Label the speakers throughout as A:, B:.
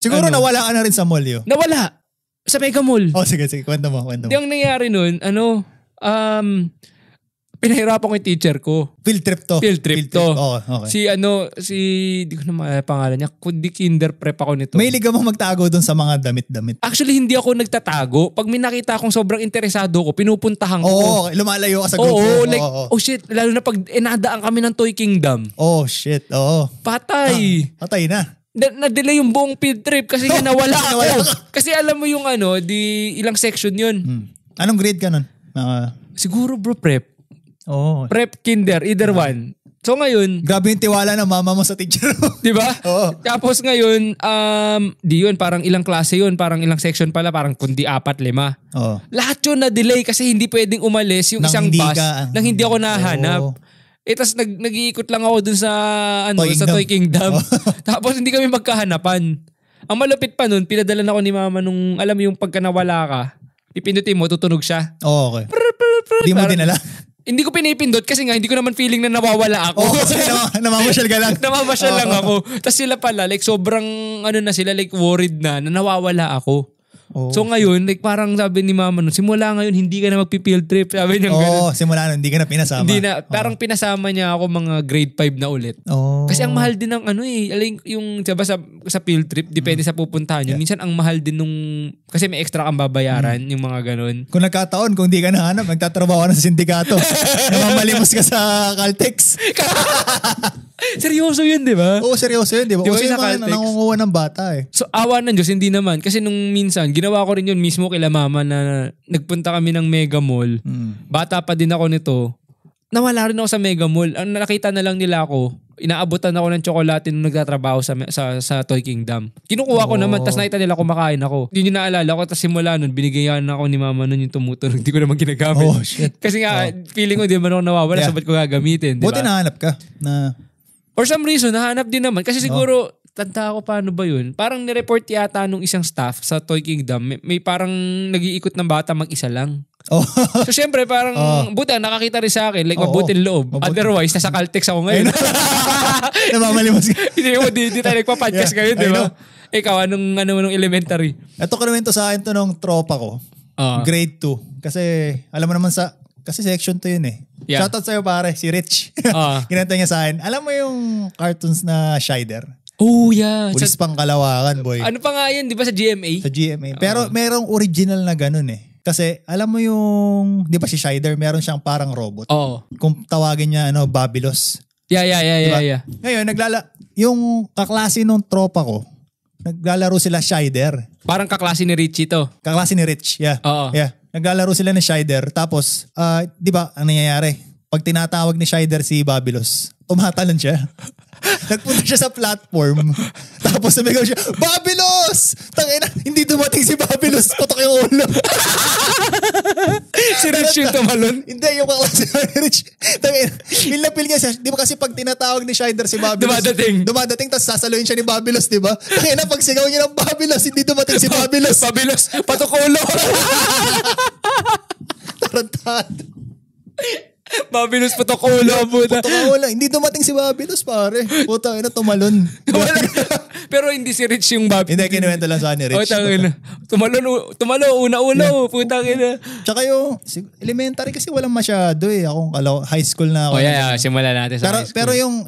A: Siguro nawala ka na rin sa mall yun.
B: Nawala. Sa Mega Mall.
A: Oh, sige. Kwento mo.
B: Hindi ang nangyari nun, pinahirapan ko yung teacher ko.
A: Field trip to.
B: Oh,
A: okay.
B: Di ko na maalala pangalan niya. Kundi kinder prep ako nito.
A: May liga mo magtago dun sa mga damit-damit.
B: Actually, hindi ako nagtatago. Pag may nakita akong sobrang interesado ko, pinupuntahan ko.
A: Oo, lumalayo ka sa grupo.
B: Oh shit. Lalo na pag inadaan kami ng Toy Kingdom.
A: Oh shit, oo.
B: Patay.
A: Patay na.
B: Na-delay yung buong field trip kasi nga nawala ako. Kasi alam mo yung ilang section yun.
A: Anong grade ka nun?
B: Siguro bro, prep.
A: Oh.
B: Prep, kinder, either one. So ngayon,
A: grabe yung tiwala ng mama mo sa teacher mo.
B: Di ba?
A: Oo.
B: Tapos ngayon, parang ilang klase yun, parang ilang section pala, parang kundi 4, 5.
A: Oo.
B: Lahat yun na-delay kasi hindi pwedeng umalis yung isang bus nang hindi ako nahanap. Tapos nag-iikot lang ako dun sa Toy Kingdom. Tapos hindi kami magkahanapan. Ang malupit pa nun, pinadalan ako ni mama nung, alam mo yung pagka nawala ka, pipindutin mo, tutunog siya.
A: Oo, okay. Hindi mo dinala?
B: Hindi ko pinipindot kasi nga hindi ko naman feeling na nawawala ako.
A: Kasi namamasyal ka lang.
B: Namamasyal lang ako. Tapos sila pala, sobrang worried na nawawala ako. Oh. So ngayon, parang sabi ni mama nun, simula ngayon, hindi ka na magpi-field trip. Sabi niya
A: ganun. Simula nun, hindi ka na pinasama.
B: Hindi na, parang pinasama niya ako mga grade 5 na ulit.
A: Oh.
B: Kasi ang mahal din ng yung diba, sa field trip, depende sa pupuntahan nyo. Minsan ang mahal din nung, kasi may extra kang babayaran, yung mga ganun.
A: Kung nagkataon, kung di ka nahanap, magtatrabaho ka na sa sindikato. Namamalimos ka sa Caltex.
B: Seryoso yun, di ba?
A: Oo, seryoso yun, di ba? O yung mga nangunguha ng bata eh.
B: So, awa ng Diyos, hindi naman. Kasi nung minsan, ginawa ko rin yun mismo kila mama na nagpunta kami ng Mega Mall. Bata pa din ako nito. Nawala rin ako sa Mega Mall. Ang nakita na lang nila ako, inaabutan ako ng tsokolate nung nagtatrabaho sa Toy Kingdom. Kinukuha ko naman, tas nakita nila kumakain ako. Hindi nyo naalala ko, tas simula nun, binigyan ako ni mama nun yung tumutunog. Hindi ko naman ginagamit.
A: Oh, shit.
B: Kasi nga, feeling ko di man ako nawawala, sabat ko gagamitin. Diba?
A: Buti nahanap ka na...
B: For some reason, nahanap din naman. Kasi siguro, tanda ko paano ba yun? Parang nireport yata nung isang staff sa Toy Kingdom. May parang nag-iikot ng bata mag-isa lang.
A: Oh.
B: So syempre, parang buta, nakakita rin sa akin. Like, mabuting loob. Otherwise, nasa Caltex ako ngayon.
A: Namamalimos ka.
B: Hindi tayo nagpa-podcast ngayon, di ba? Ikaw, anong elementary?
A: Ito kinuwento sa akin to nung tropa ko. Grade 2. Kasi, alam mo naman kasi section 2 yun eh. Yeah. Shoutout sa'yo pare, si Rich. Kinanta niya sa akin. Alam mo yung cartoons na Shider?
B: Oh yeah.
A: Pulis pang Kalawakan, boy.
B: Ano pa nga yan, di ba sa GMA?
A: Sa GMA. Pero merong original na ganun eh. Kasi alam mo yung, di ba si Shider, meron siyang parang robot.
B: Oo.
A: Kung tawagin niya, Babylos.
B: Yeah.
A: Ngayon, yung kaklase nung tropa ko, naglalaro sila Shider.
B: Parang kaklase ni Richie to.
A: Kaklase ni Rich, yeah.
B: Oo.
A: Yeah. Naglalaro sila ng Shider. Tapos, di ba, ang nangyayari? Pag tinatawag ni Shider si Babylos, tumatalon siya. Nagpunta siya sa platform. Tapos sumigaw siya, Babylos! Tangina, hindi dumating si Babylos. Putok yung ulo.
B: Si Rich yung tumalon?
A: Hindi, yung kaklase ni Rich. Tangina, pil niya siya. Di ba kasi pag tinatawag ni Shider si Babylos, dumadating, tapos sasaluhin siya ni Babylos, di ba? Tangina, pag sigaw niya ng Babylos, hindi dumating si Babylos.
B: Babylos, patok ulo.
A: Tarantado.
B: Babylos, patok ulo.
A: Patok ulo. Hindi dumating si Babylos, pare. Puta, tumalon.
B: Pero hindi si Rich yung Babylos.
A: Hindi, kinuwento lang sa ni Rich.
B: Tumalo, una-ulo. Putang ina.
A: Tsaka yung elementary kasi walang masyado eh. Ako, high school na ako.
B: Simulan natin sa high school.
A: Pero yung,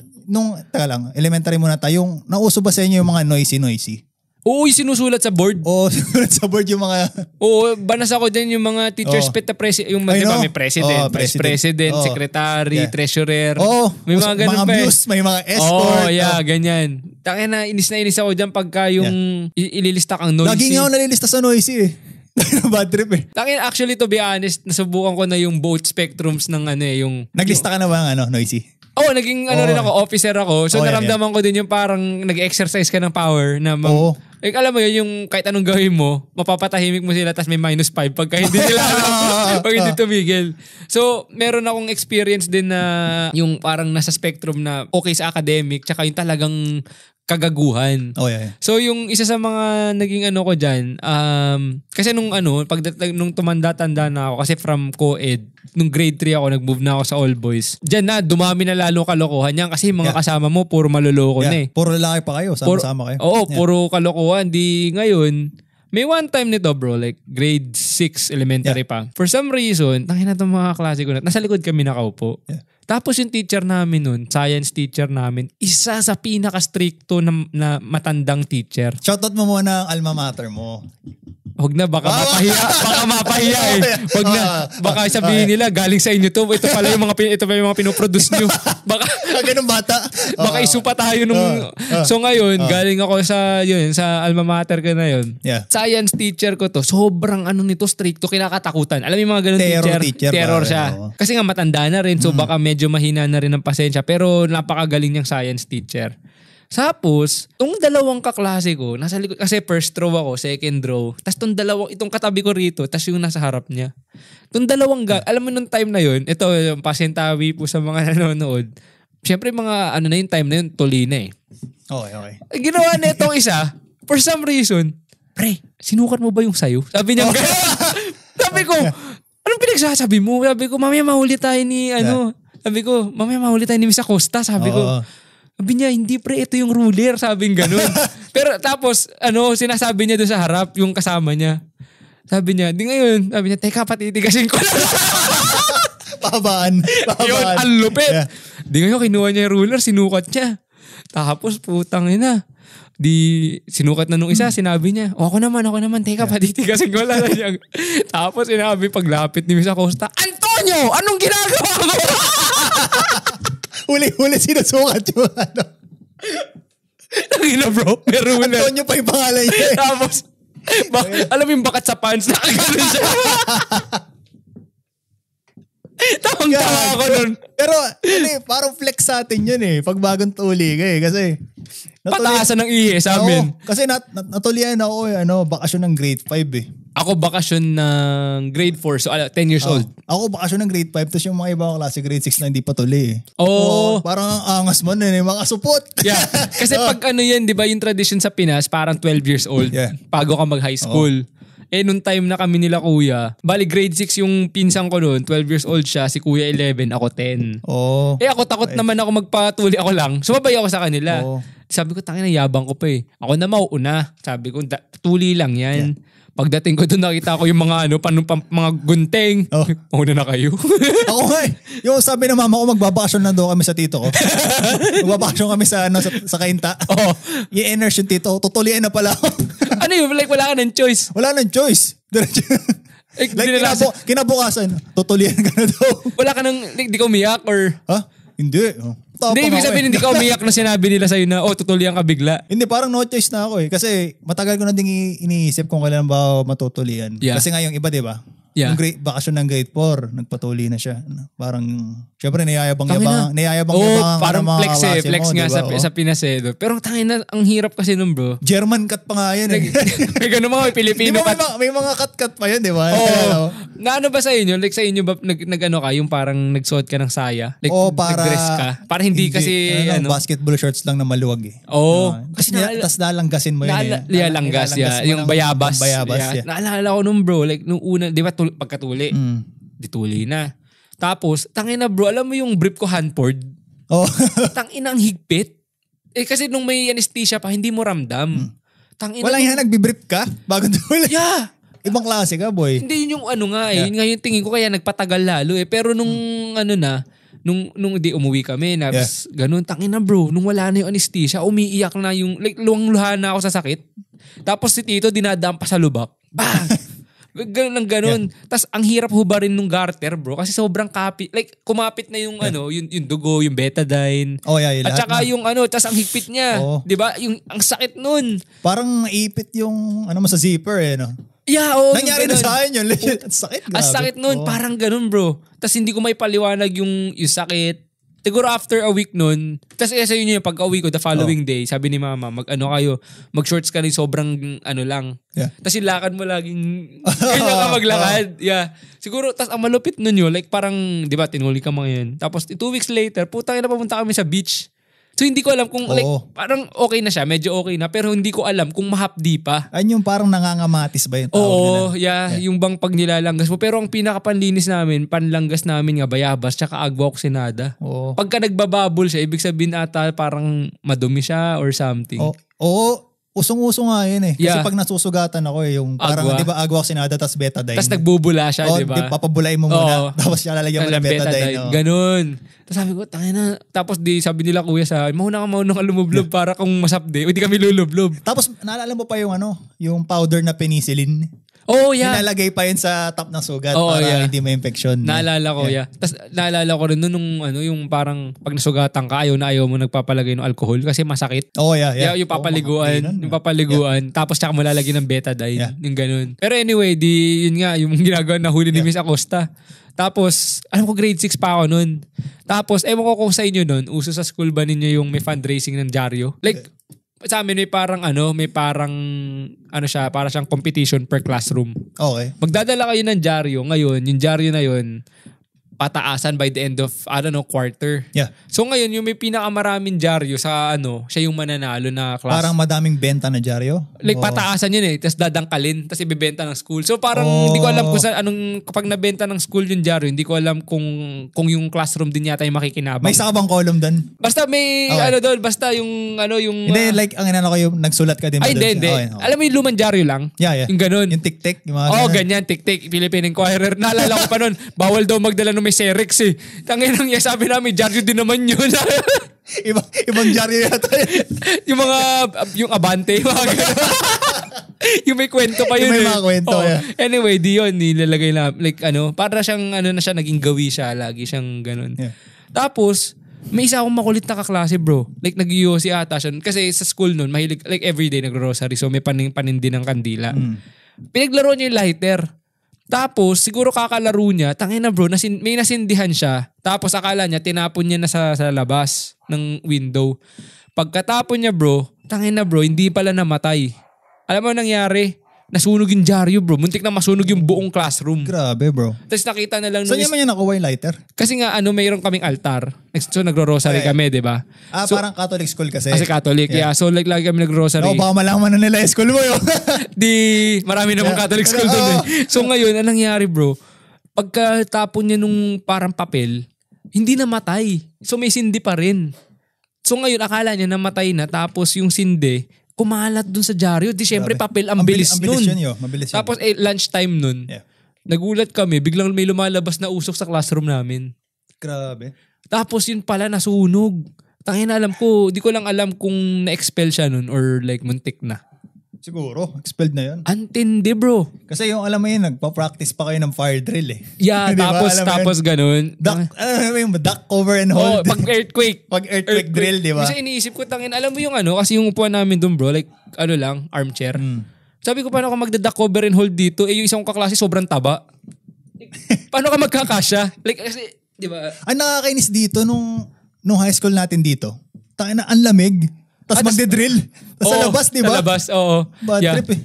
A: taka lang, elementary muna tayo, yung nauso ba sa inyo yung mga noisy?
B: Oo, sinusulat sa board.
A: Oo, sinusulat sa board yung mga...
B: Oo, banas ako din yung mga teachers pet na yung may president, vice president, secretary, treasurer.
A: Oo,
B: may mga ganun pa.
A: May mga escort.
B: Ganyan. Taka na inis ako dyan pagka yung ililista kang noisy.
A: Lagi nga ako nalilista sa noisy eh. Bad trip eh.
B: Actually, to be honest, nasubukan ko na yung both spectrums ng yung...
A: Naglista ka na ba ng noisy?
B: Naging rin ako, officer ako. So naramdaman ko din yung parang nag-exercise ka ng power na alam mo yun, yung kahit anong gawin mo, mapapatahimik mo sila tapos may -5 pagka hindi sila pag hindi tumigil. So, meron akong experience din na yung parang nasa spectrum na okay sa academic tsaka yung talagang kagaguhan.
A: Oh, yeah.
B: So yung isa sa mga naging ano ko dyan, kasi nung tumanda-tanda na ako, kasi from co-ed, nung grade 3 ako, nag-move na ako sa all boys. Diyan na, dumami na lalo kalokohan yan kasi mga kasama mo, puro maloloko na eh.
A: Puro lalaki pa kayo, sama-sama kayo.
B: Oo, puro kalokohan. Di ngayon, may one time nito bro, like grade 6 elementary pa. For some reason, tangin na itong mga klase ko na, nasa likod kami nakaupo. Yeah. Tapos yung teacher namin nun, science teacher namin, isa sa pinaka-stricto na matandang teacher.
A: Shoutout mo muna ang alma mater mo.
B: Huwag na, baka mapahiya eh. Huwag na, baka sabihin nila, galing sa inyo to. Ito pala yung mga pinoproduce nyo. Baka,
A: ganun bata.
B: Baka isupa tayo nung... So ngayon, galing ako sa alma mater ko na yun.
A: Yeah.
B: Science teacher ko to, sobrang nito, stricto, kinakatakutan. Alam mo yung mga ganun teacher? Terror siya. Kasi nga matanda na rin, so baka medyo mahina na rin ang pasensya. Pero napakagaling niyang science teacher. Tapos, itong dalawang kaklase ko, nasa likod, kasi first row ako, second row. Tapos itong katabi ko rito, tapos yung nasa harap niya. Itong dalawang, alam mo nung time na yun, ito, yung pasyentawi po sa mga nanonood. Siyempre mga, na yung time na yun, tuli na eh.
A: Okay.
B: Ginawa na itong isa, for some reason, pre, sinukat mo ba yung sayo? Sabi niya, sabi ko, anong pinagsasabi mo? Sabi ko, mamaya mahuli tayo ni, sabi ko, mamaya mahuli tayo ni Miss Acosta. Sabi ko, sabi niya, hindi pre, ito yung ruler. Sabing ganun. Pero tapos, sinasabi niya doon sa harap, yung kasama niya. Sabi niya, di ngayon, sabi niya, teka, patitigasin ko lang.
A: Pabaan.
B: Yun, ang lupit. Yeah. Di ngayon, kinuha niya yung ruler, sinukat niya. Tapos, putang ina. Di, sinukat na nung isa, sinabi niya, ako naman, teka, patitigasin ko lang. Tapos, sinabi, paglapit ni Miss Acosta, Antonio, anong ginagawa mo?
A: Huli sinusukat yung
B: Tangina bro, may ruler.
A: Antonio pa yung pangalan niya.
B: Tapos, alam mo yung bakat sa pants na gano'n siya. Tawang-tawa ako nun.
A: Pero, parang flex sa atin yun eh. Pag bagong tuli ka eh. Kasi,
B: pataasan ng ihi sa amin.
A: Kasi natulian ako bakasyon ng grade 5 eh.
B: Ako bakasyon ng grade 4, so 10 years old.
A: Ako bakasyon ng grade 5, tapos yung mga ibang klase grade 6 na hindi pa tuli eh.
B: Parang
A: ang angas mo nun mga supot.
B: Yeah, kasi pag yan, di ba yung tradition sa Pinas, parang 12 years old, bago ka mag-high school. Nung time na kami nila kuya, bali grade 6 yung pinsang ko noon, 12 years old siya, si kuya 11, ako 10. Ako takot naman ako magpatuli ako lang. Sumabay ako sa kanila. Sabi ko, tangina, yabang ko pa eh. Ako na mauuna. Sabi ko, tuli lang yan. Yeah. Pagdating ko doon, nakita ko yung mga mga gunting. Una na kayo.
A: Ako nga eh. Yung sabi ng mama ko, magbabakasyon na doon kami sa tito ko. Magbabakasyon kami sa Kainta. I-energe yung tito ko. Tutulian na pala ako.
B: Ano yun? Like wala ka ng choice.
A: Wala ng choice. Kinabukasan, tutulian ka na daw.
B: Wala ka ng, di ka umiyak or?
A: Hindi.
B: Hindi, ibig sabihin hindi ka umiyak na sinabi nila sa'yo na, tutulian ka bigla.
A: Hindi, parang no choice na ako eh. Kasi matagal ko na din iniisip kung kailan ba matutulian. Yeah. Kasi nga yung iba, di ba? Yeah. Yung bakasyon ng grade 4, nagpatuli na siya. Parang, syempre niyayabang-yabang.
B: Parang flex nga diba? sa Pinas eh. Pero tangin na, ang hirap kasi nun bro.
A: German cut pa nga yan eh.
B: May ganun mga Pilipino cut.
A: May mga cut pa yan, di ba?
B: Na ano ba sa inyo? Like sa inyo ba, nag-ano ka, yung parang nagsuot ka ng saya? Like nag-dress ka? Para hindi kasi,
A: basketball shorts lang na maluwag eh. Kasi tas lalanggasin mo yun eh.
B: Langgas, yung bayabas. Naalala ko nung bro, like nung una, di ba pagkatuli. Dituli na. Tapos, tangina bro, alam mo yung brief ko handboard? Tangina ang higpit. Kasi nung may anesthesia pa, hindi mo ramdam.
A: Walang yan, nagbibrief ka? Bago tuli?
B: Yeah.
A: Ibang klase ka, boy.
B: Hindi yun yung yun nga yung tingin ko kaya nagpatagal lalo eh. Pero nung nung di umuwi kami, ganun, tangina bro, nung wala na yung anesthesia, umiiyak na yung, like luwang-luha na ako sa sakit. Tapos si Tito dinadampa sa lubak. Bang! Ganun. Yeah. Tapos ang hirap hubarin nung garter, bro, kasi sobrang kapit. Like kumapit na yung yung dugo, yung betadine. At saka yung tapos ang higpit niya, 'di ba? Yung ang sakit nun.
A: Parang naipit yung mo sa zipper eh, no?
B: Yeah,
A: nangyari na sa akin yun. Sakit, grabe.
B: Ang sakit nun, parang ganun, bro. Tapos hindi ko may paliwanag yung sakit. Siguro after a week nun, tapos sa yun yung pagka-uwi ko, the following day, sabi ni mama, mag-shorts ka rin sobrang lang.
A: Yeah.
B: Tapos yung lakad mo laging, ganyan ka maglakad. Yeah. Siguro, tapos ang malupit nun yun, like parang, di ba, tinuli ka mga yun. Tapos 2 weeks later, putang ina, papunta kami sa beach. So hindi ko alam kung
A: Oo.
B: like parang okay na siya, medyo okay na pero hindi ko alam kung mahapdi pa.
A: Ayun yung parang nangangamatis ba yung tawag
B: Oo,
A: nila?
B: yung bang pag nilalanggas mo. Pero ang pinakapanlinis namin, panlanggas namin nga bayabas tsaka agwa oxinada.
A: Oo.
B: Pagka nagbababol siya, ibig sabihin ata parang madumi siya or something.
A: Oo. Usong-uso nga yun eh. Kasi
B: Yeah.
A: pag nasusugatan ako yung parang
B: Agwa.
A: di ba agwa oxinada tas betadine.
B: Tapos nagbubula siya, di ba?
A: Papabulay mo muna.
B: Oo.
A: Tapos lalagyan mo ng betadine. Oh.
B: Ganun. Tapos sabi ko, tangina. Tapos sabi nila kuya sa akin, mauna ka lumublob para kung masapde. Hindi kami lulublob.
A: Tapos naalala mo pa yung yung powder na penicillin.
B: Oh, yeah.
A: Nilalagay pa yun sa top ng sugat
B: Oo,
A: para
B: yeah.
A: hindi ma-infection.
B: Naalala ko, yeah. Tapos naalala ko rin nung yung parang pag nasugatan ka, ayaw mo nagpapalagay ng alcohol kasi masakit.
A: Oh, yeah.
B: Yung papaliguan, tapos tsaka mo lalagyan ng betadine, yung ganun. Pero anyway, yun nga, yung ginagawa na huli ni Miss Acosta. Tapos, alam ko grade 6 pa ako nun. Tapos, ewan ko kung sa inyo nun, uso sa school ba ninyo yung may fundraising ng dyaryo? Like, sa amin may parang para siyang competition per classroom.
A: Okay.
B: Magdadala kayo ng dyaryo. Ngayon, yung dyaryo na yun, pataasan by the end of, quarter.
A: Yeah.
B: So ngayon, yung may pinakamaraming dyaryo sa siya yung mananalo na class.
A: Parang madaming benta na dyaryo?
B: Like pataasan yun eh, tapos dadangkalin, tapos ibebenta ng school. So parang hindi ko alam kung kapag nabenta ng school yung dyaryo, hindi ko alam kung yung classroom din yata yung makikinabang.
A: May isa ka bang column doon?
B: Basta may doon, basta yung
A: Hindi, like ang inano ko yung nagsulat ka din ba
B: ay,
A: doon?
B: hindi.
A: Okay.
B: Alam mo yung lumang dyaryo lang?
A: Yeah.
B: Yung ganun.
A: Yung tik-tik, yung mga
B: Ganyan, tik-tik, Philippine Inquirer. Naalala ko pa nun, bawal daw magdala ng may Cerex eh. Tanginang niya, sabi namin, dyaryo din naman yun.
A: Ibang dyaryo yata.
B: yung Abante, mga ganun. Yung may kwento pa yun.
A: Yung may mga kwento, yeah.
B: Anyway, di yun, nilalagay na, like para siyang, na siya, naging gawi siya, lagi siyang ganun.
A: Yeah.
B: Tapos, may isa akong makulit na kaklase, bro. Like, nag-UOC ata siya. Kasi sa school nun, mahilig, like everyday nagro-rosary. So, may panindi ng kandila. Pinaglaro niya yung lighter. Tapos, siguro kakalaro niya, tangina bro, may nasindihan siya. Tapos, akala niya, tinapon niya na sa labas ng window. Pagkatapon niya bro, tangina bro, hindi pala namatay. Alam mo nangyari? Nasunog yung dyaryo bro. Muntik na masunog yung buong classroom.
A: Grabe bro.
B: Tapos nakita na lang
A: So, niya man yung nakuha yung lighter?
B: kasi nga mayroon kaming altar. So nagro-rosary kami, 'di ba? So,
A: Parang Catholic school kasi.
B: Kasi Catholic, yeah. So like lagi kami nag-rosary.
A: Baka malaman na nila yung school mo yun.
B: Marami namang Catholic school doon eh. So ngayon, anong nangyari bro? Pagkatapon niya nung parang papel, hindi namatay. So may sindi pa rin. So ngayon, akala niya namatay na. Tapos yung sindi, kumalat dun sa dyaryo. Di syempre papel, ang bilis nun.
A: Mabilis yun.
B: Tapos lunchtime nun.
A: Yeah.
B: Nagulat kami, biglang may lumalabas na usok sa classroom namin.
A: Grabe.
B: Tapos yun pala nasunog. Tangina di ko lang alam kung na-expel siya nun or like muntik na.
A: Siguro, expelled na yun.
B: Antindi bro.
A: Kasi yung alam mo yun, nagpa-practice pa kayo ng fire drill eh.
B: Yeah,
A: Di ba?
B: tapos ganun.
A: Duck cover and hold.
B: Pag earthquake.
A: Pag earthquake drill, di ba?
B: Kasi iniisip ko, alam mo yung kasi yung upuan namin dun bro, like armchair. Sabi ko, paano ka magda-duck cover and hold dito? Yung isang kaklase sobrang taba. Paano ka magkakasya? Like, kasi, di ba?
A: Ang nakakainis dito nung high school natin dito. Tangina, ang lamig. Tapos magde-drill. Tapos sa labas, di ba?
B: Sa labas, oo.
A: Bad
B: Yeah.
A: trip eh.